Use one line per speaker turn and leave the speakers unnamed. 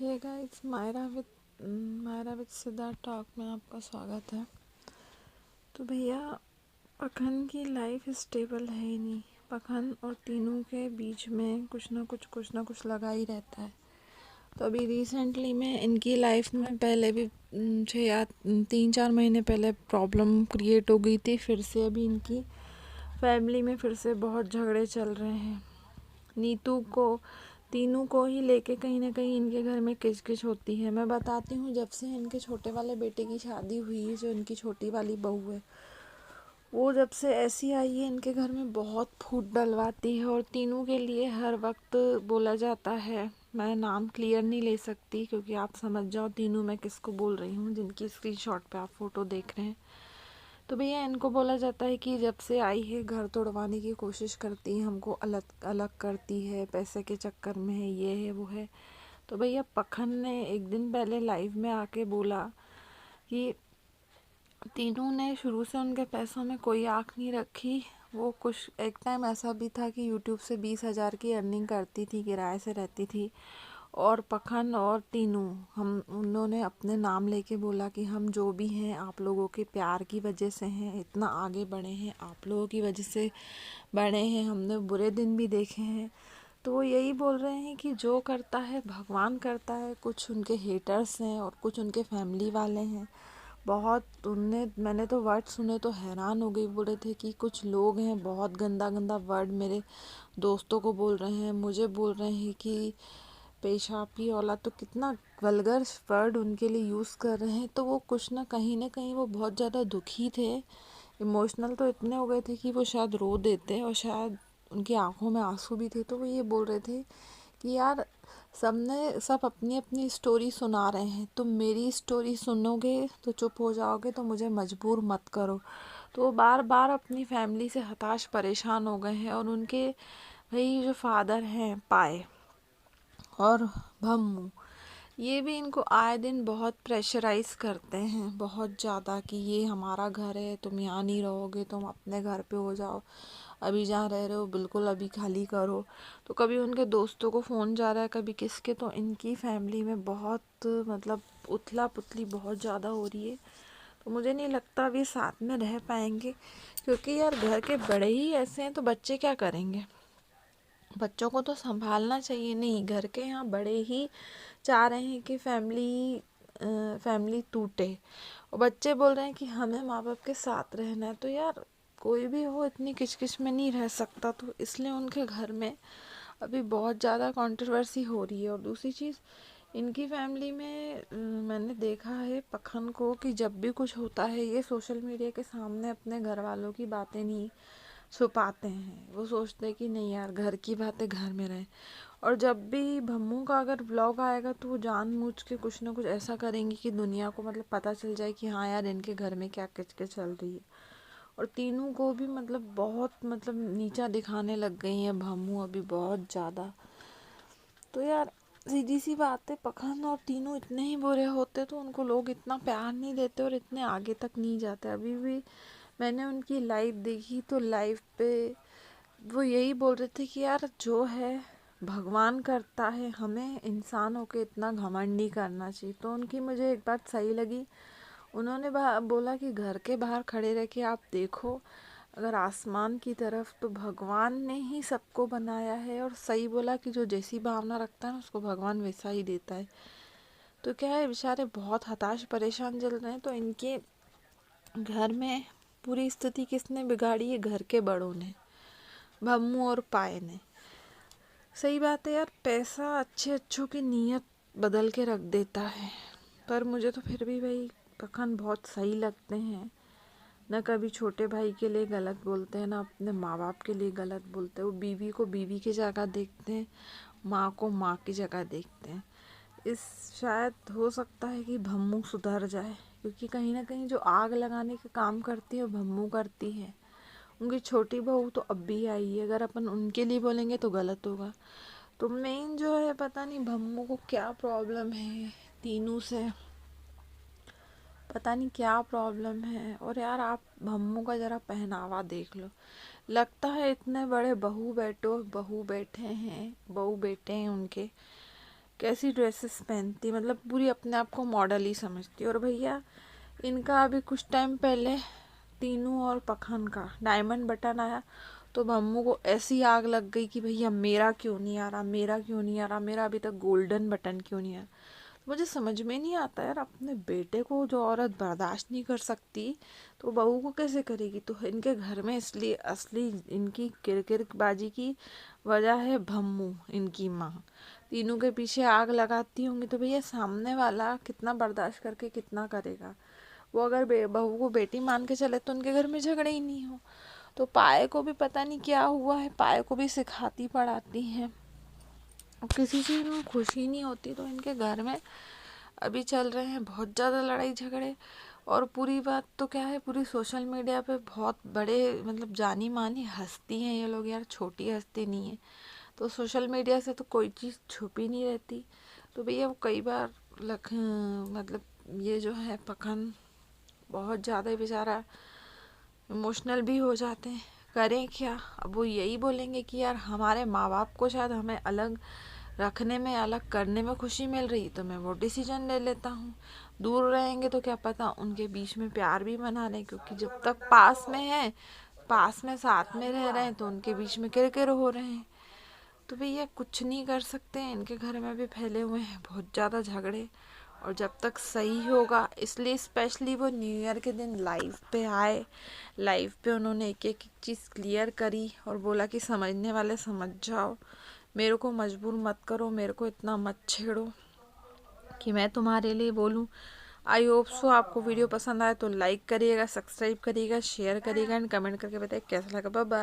Hey guys, Myra with Siddharth talk में आपका स्वागत है। तो भैया, पखन की लाइफ स्टेबल है ही नहीं। पखन और तीनों के बीच में कुछ ना कुछ लगा ही रहता है। तो अभी रिसेंटली में इनकी लाइफ में पहले भी 3-4 महीने पहले प्रॉब्लम क्रिएट हो गई थी। फिर से अभी इनकी फैमिली में फिर से बहुत झगड़े चल रहे हैं। नीतू को, तीनों को ही लेके कहीं ना कहीं इनके घर में किचकिच होती है। मैं बताती हूँ, जब से इनके छोटे वाले बेटे की शादी हुई है, जो इनकी छोटी वाली बहू है, वो जब से ऐसी आई है इनके घर में बहुत फूट डलवाती है। और तीनों के लिए हर वक्त बोला जाता है, मैं नाम क्लियर नहीं ले सकती क्योंकि आप समझ जाओ तीनों मैं किसको बोल रही हूँ, जिनकी स्क्रीनशॉट पे आप फोटो देख रहे हैं। तो भैया, इनको बोला जाता है कि जब से आई है घर तोड़वाने की कोशिश करती है, हमको अलग अलग करती है, पैसे के चक्कर में है, ये है वो है। तो भैया, पखन ने एक दिन पहले लाइव में आके बोला कि तीनों ने शुरू से उनके पैसों में कोई आँख नहीं रखी। वो कुछ एक टाइम ऐसा भी था कि यूट्यूब से 20,000 की अर्निंग करती थी, किराए से रहती थी। और पखन और तीनों, हम उन्होंने अपने नाम लेके बोला कि हम जो भी हैं आप लोगों के प्यार की वजह से हैं, इतना आगे बढ़े हैं, आप लोगों की वजह से बढ़े हैं, हमने बुरे दिन भी देखे हैं। तो वो यही बोल रहे हैं कि जो करता है भगवान करता है। कुछ उनके हेटर्स हैं और कुछ उनके फैमिली वाले हैं। बहुत उनने मैंने तो वर्ड सुने तो हैरान हो गई। बोल रहे थे कि कुछ लोग हैं बहुत गंदा गंदा वर्ड मेरे दोस्तों को बोल रहे हैं, मुझे बोल रहे हैं कि पेशाब की औलाद। तो कितना वल्गर वर्ड उनके लिए यूज़ कर रहे हैं। तो वो कुछ ना कहीं वो बहुत ज़्यादा दुखी थे, इमोशनल तो इतने हो गए थे कि वो शायद रो देते, और शायद उनकी आंखों में आंसू भी थे। तो वो ये बोल रहे थे कि यार, सब अपनी अपनी स्टोरी सुना रहे हैं, तुम मेरी स्टोरी सुनोगे तो चुप हो जाओगे, तो मुझे मजबूर मत करो। तो वो बार बार अपनी फैमिली से हताश परेशान हो गए हैं। और उनके भाई जो फादर हैं पाए और भम्मू, ये भी इनको आए दिन बहुत प्रेशराइज करते हैं, बहुत ज़्यादा, कि ये हमारा घर है, तुम यहाँ नहीं रहोगे, तुम अपने घर पे हो जाओ, अभी जहाँ रह रहे हो बिल्कुल अभी खाली करो। तो कभी उनके दोस्तों को फ़ोन जा रहा है, कभी किसके। तो इनकी फैमिली में बहुत मतलब उथला पुथली बहुत ज़्यादा हो रही है। तो मुझे नहीं लगता अभी साथ में रह पाएंगे, क्योंकि यार घर के बड़े ही ऐसे हैं तो बच्चे क्या करेंगे। बच्चों को तो संभालना चाहिए। नहीं, घर के यहाँ बड़े ही चाह रहे हैं कि फैमिली टूटे, और बच्चे बोल रहे हैं कि हमें माँ बाप के साथ रहना है। तो यार, कोई भी हो इतनी किचकिच में नहीं रह सकता। तो इसलिए उनके घर में अभी बहुत ज़्यादा कंट्रोवर्सी हो रही है। और दूसरी चीज़, इनकी फैमिली में मैंने देखा है पखन को कि जब भी कुछ होता है ये सोशल मीडिया के सामने अपने घर वालों की बातें नहीं छुपाते हैं। वो सोचते हैं कि नहीं यार, घर की बातें घर में रहे। और जब भी भम्मू का अगर व्लॉग आएगा तो वो जानबूझ के कुछ ना कुछ ऐसा करेंगी कि दुनिया को मतलब पता चल जाए कि हाँ यार, इनके घर में क्या किचकिच चल रही है। और तीनों को भी मतलब बहुत नीचा दिखाने लग गई है भम्मू अभी बहुत ज़्यादा। तो यार, सीधी सी बात है, पखन और तीनों इतने ही बुरे होते तो उनको लोग इतना प्यार नहीं देते और इतने आगे तक नहीं जाते। अभी भी मैंने उनकी लाइव देखी तो लाइव पे वो यही बोल रहे थे कि यार, जो है भगवान करता है, हमें इंसान होके इतना घमंड नहीं करना चाहिए। तो उनकी मुझे एक बात सही लगी, उन्होंने बोला कि घर के बाहर खड़े रह के आप देखो अगर आसमान की तरफ, तो भगवान ने ही सबको बनाया है। और सही बोला कि जो जैसी भावना रखता है ना, उसको भगवान वैसा ही देता है। तो क्या है, बेचारे बहुत हताश परेशान चल रहे हैं। तो इनके घर में पूरी स्थिति किसने बिगाड़ी है? घर के बड़ों ने, भम्मू और पाए ने। सही बात है यार, पैसा अच्छों की नीयत बदल के रख देता है। पर मुझे तो फिर भी भाई पखन बहुत सही लगते हैं। न कभी छोटे भाई के लिए गलत बोलते हैं, ना अपने माँ बाप के लिए गलत बोलते हैं। वो बीवी को बीवी की जगह देखते हैं, माँ को माँ की जगह देखते हैं। इस शायद हो सकता है कि भम्मू सुधर जाए, क्योंकि कहीं ना कहीं जो आग लगाने का काम करती है वो भम्मू करती है। उनकी छोटी बहू तो अब भी आई है, अगर अपन उनके लिए बोलेंगे तो गलत होगा। तो मेन जो है, पता नहीं भम्मू को क्या प्रॉब्लम है, तीनों से पता नहीं क्या प्रॉब्लम है। और यार, आप भम्मू का जरा पहनावा देख लो, लगता है इतने बड़े बहू बेटे हैं, बहू बेटे हैं उनके, कैसी ड्रेसेस पहनती, मतलब पूरी अपने आप को मॉडल ही समझती। और भैया इनका अभी कुछ टाइम पहले तीनू और पखान का डायमंड बटन आया तो बम्मू को ऐसी आग लग गई कि भैया मेरा क्यों नहीं आ रहा, मेरा क्यों नहीं आ रहा, मेरा अभी तक गोल्डन बटन क्यों नहीं आ रहा। मुझे समझ में नहीं आता यार, अपने बेटे को जो औरत बर्दाश्त नहीं कर सकती तो बहू को कैसे करेगी। तो इनके घर में इसलिए असली इनकी किरकिरबाजी की वजह है भम्मू, इनकी माँ। तीनों के पीछे आग लगाती होंगी तो भैया सामने वाला कितना बर्दाश्त करके कितना करेगा। वो अगर बहू को बेटी मान के चले तो उनके घर में झगड़े ही नहीं हो। तो पाए को भी पता नहीं क्या हुआ है, पाए को भी सिखाती पढ़ाती हैं, किसी चीज़ में खुशी नहीं होती। तो इनके घर में अभी चल रहे हैं बहुत ज़्यादा लड़ाई झगड़े। और पूरी बात तो क्या है, पूरी सोशल मीडिया पे बहुत बड़े मतलब जानी मानी हस्ती हैं ये लोग यार, छोटी हस्ती नहीं है। तो सोशल मीडिया से तो कोई चीज़ छुपी नहीं रहती। तो भैया वो कई बार मतलब ये जो है पखन बहुत ज़्यादा बेचारा इमोशनल भी हो जाते हैं। करें क्या, अब वो यही बोलेंगे कि यार हमारे माँ बाप को शायद हमें अलग रखने में, अलग करने में खुशी मिल रही तो मैं वो डिसीजन ले लेता हूँ। दूर रहेंगे तो क्या पता उनके बीच में प्यार भी बना लें, क्योंकि जब तक पास में है, पास में साथ में रह रहे हैं तो उनके बीच में किरकिर हो रहे हैं। तो भैया कुछ नहीं कर सकते हैं, इनके घर में भी फैले हुए हैं बहुत ज़्यादा झगड़े। और जब तक सही होगा, इसलिए स्पेशली वो न्यू ईयर के दिन लाइव पे आए, लाइव पे उन्होंने एक एक चीज़ क्लियर करी और बोला कि समझने वाले समझ जाओ, मेरे को मजबूर मत करो, मेरे को इतना मत छेड़ो कि मैं तुम्हारे लिए बोलूं। आई होप सो आपको वीडियो पसंद आए तो लाइक करिएगा, सब्सक्राइब करिएगा, शेयर करिएगा एंड कमेंट करके बताइए कैसा लगा। Bye bye.